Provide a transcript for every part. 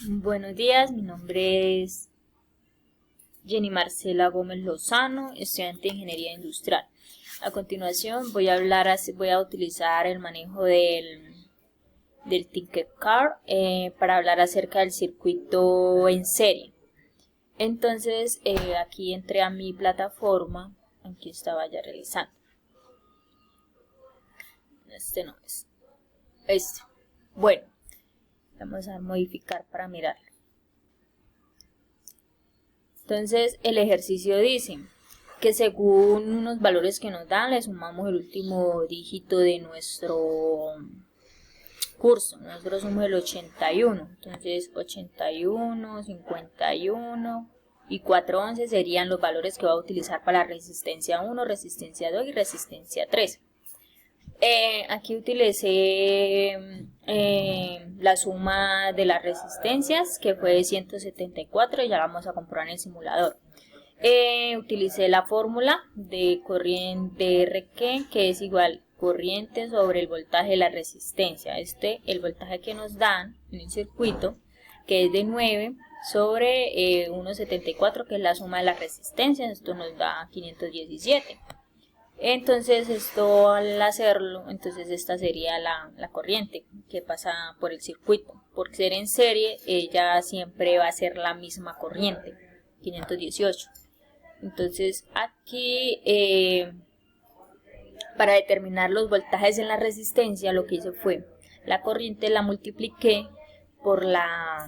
Buenos días, mi nombre es Jenny Marcela Gómez Lozano, estudiante de Ingeniería Industrial. A continuación voy a utilizar el manejo del Tinkercad para hablar acerca del circuito en serie. Entonces aquí entré a mi plataforma, aquí estaba ya realizando. Este no es. Este. Bueno, vamos a modificar para mirarlo. Entonces el ejercicio dice que según unos valores que nos dan le sumamos el último dígito de nuestro curso. Nosotros somos el 81, entonces 81, 51 y 411 serían los valores que va a utilizar para la resistencia 1, resistencia 2 y resistencia 3. Aquí utilicé la suma de las resistencias, que fue 174, y ya vamos a comprobar en el simulador. Utilicé la fórmula de corriente RQ, que es igual corriente sobre el voltaje de la resistencia. El voltaje que nos dan en el circuito, que es de 9 sobre 1,74, que es la suma de las resistencias. Esto nos da 517. Entonces esto, al hacerlo, entonces esta sería la corriente que pasa por el circuito. Por ser en serie, ella siempre va a ser la misma corriente, 518. Entonces aquí, para determinar los voltajes en la resistencia, lo que hice fue, la corriente la multipliqué por la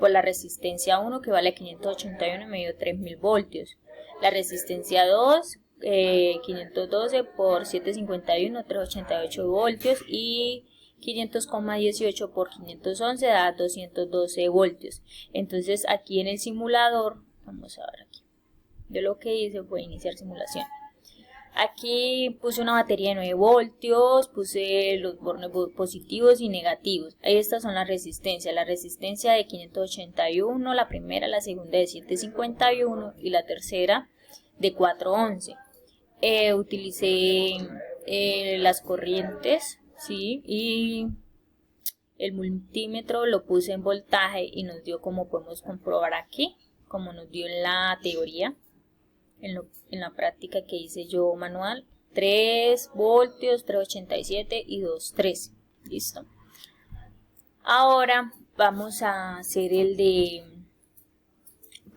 resistencia 1, que vale 581, y me dio 3000 voltios. La resistencia 2, 512 por 751, 388 voltios, y 500,18 por 511 da 212 voltios. Entonces aquí en el simulador, vamos a ver aquí, yo lo que hice fue iniciar simulación. Aquí puse una batería de 9 voltios, puse los bornes positivos y negativos. Estas son las resistencias. La resistencia de 581, la primera, la segunda de 751 y la tercera de 411. Utilicé las corrientes, ¿sí? Y el multímetro lo puse en voltaje y nos dio, como podemos comprobar aquí, como nos dio en la teoría. En la práctica que hice yo manual, 3 voltios, 387 y 213. Listo. Ahora vamos a hacer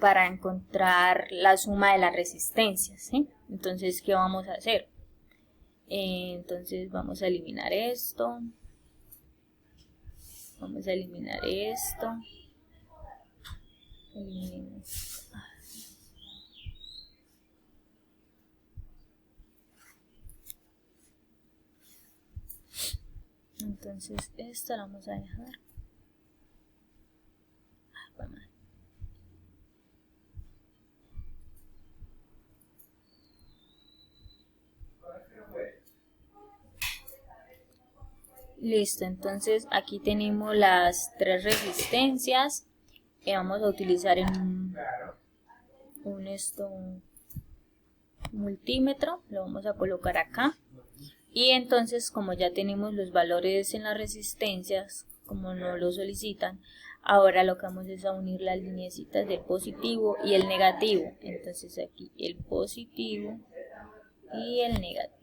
para encontrar la suma de las resistencias, ¿sí? Entonces, ¿qué vamos a hacer? Entonces vamos a eliminar esto. Vamos a eliminar esto. Eliminemos. Entonces esta la vamos a dejar. Listo, entonces aquí tenemos las tres resistencias. Vamos a utilizar un multímetro, lo vamos a colocar acá. Y entonces, como ya tenemos los valores en las resistencias, como nos lo solicitan, ahora lo que vamos es a unir las lineecitas del positivo y el negativo. Entonces aquí el positivo y el negativo.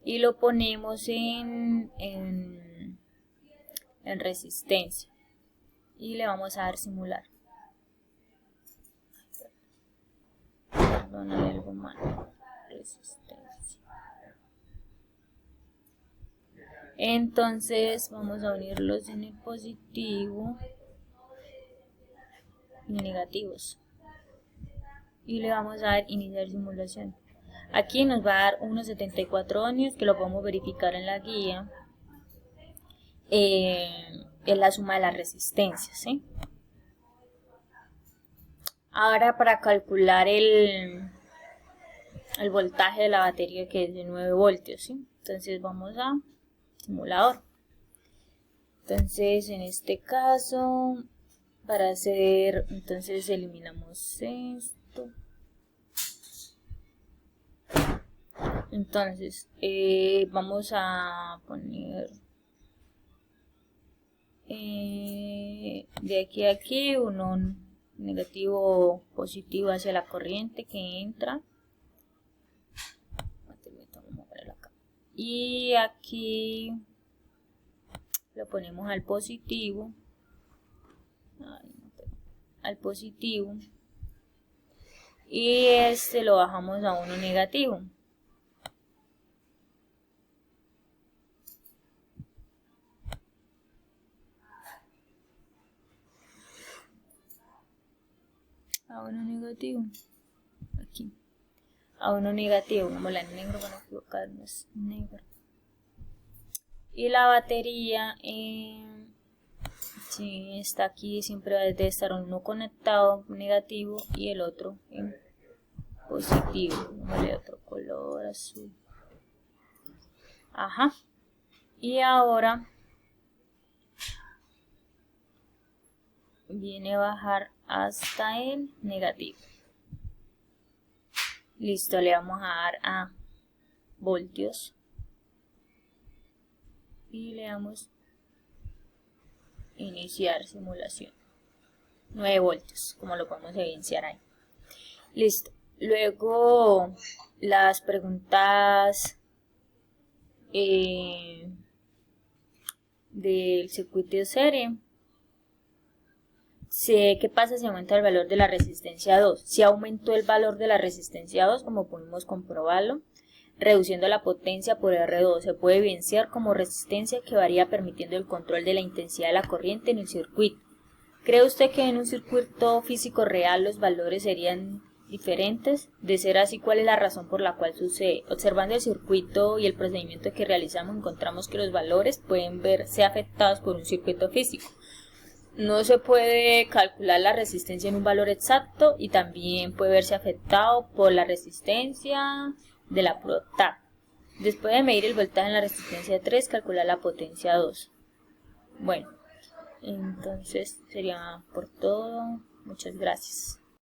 Y lo ponemos en resistencia. Y le vamos a dar simular. Perdón, hay algo malo. Resistencia. Entonces vamos a unirlos en el positivo y negativos. Y le vamos a dar iniciar simulación. Aquí nos va a dar unos 74 ohmios, que lo podemos verificar en la guía. Es la suma de las resistencias, ¿sí? Ahora, para calcular el voltaje de la batería, que es de 9 voltios, ¿sí? Entonces vamos a simulador. Entonces en este caso, para hacer, entonces eliminamos esto. Entonces vamos a poner de aquí a aquí, uno negativo o positivo hacia la corriente que entra. Y aquí lo ponemos al positivo. Al positivo. Y este lo bajamos a uno negativo. A uno negativo. Aquí. A uno negativo. Como la en negro para no equivocarnos. Negro. Y la batería si está aquí, siempre debe estar uno conectado negativo y el otro en positivo. Vale, otro color azul. Ajá. Y ahora viene a bajar hasta el negativo. Listo, le vamos a dar a voltios y le damos iniciar simulación. 9 voltios, como lo podemos evidenciar ahí. Listo. Luego las preguntas del circuito de serie. ¿Qué pasa si aumenta el valor de la resistencia 2? Si aumentó el valor de la resistencia 2, como podemos comprobarlo, reduciendo la potencia por R2, se puede evidenciar como resistencia que varía permitiendo el control de la intensidad de la corriente en el circuito. ¿Cree usted que en un circuito físico real los valores serían diferentes? De ser así, ¿cuál es la razón por la cual sucede? Observando el circuito y el procedimiento que realizamos, encontramos que los valores pueden verse afectados por un circuito físico. No se puede calcular la resistencia en un valor exacto y también puede verse afectado por la resistencia de la prueba TAP. Después de medir el voltaje en la resistencia 3, calcular la potencia 2. Bueno, entonces sería por todo. Muchas gracias.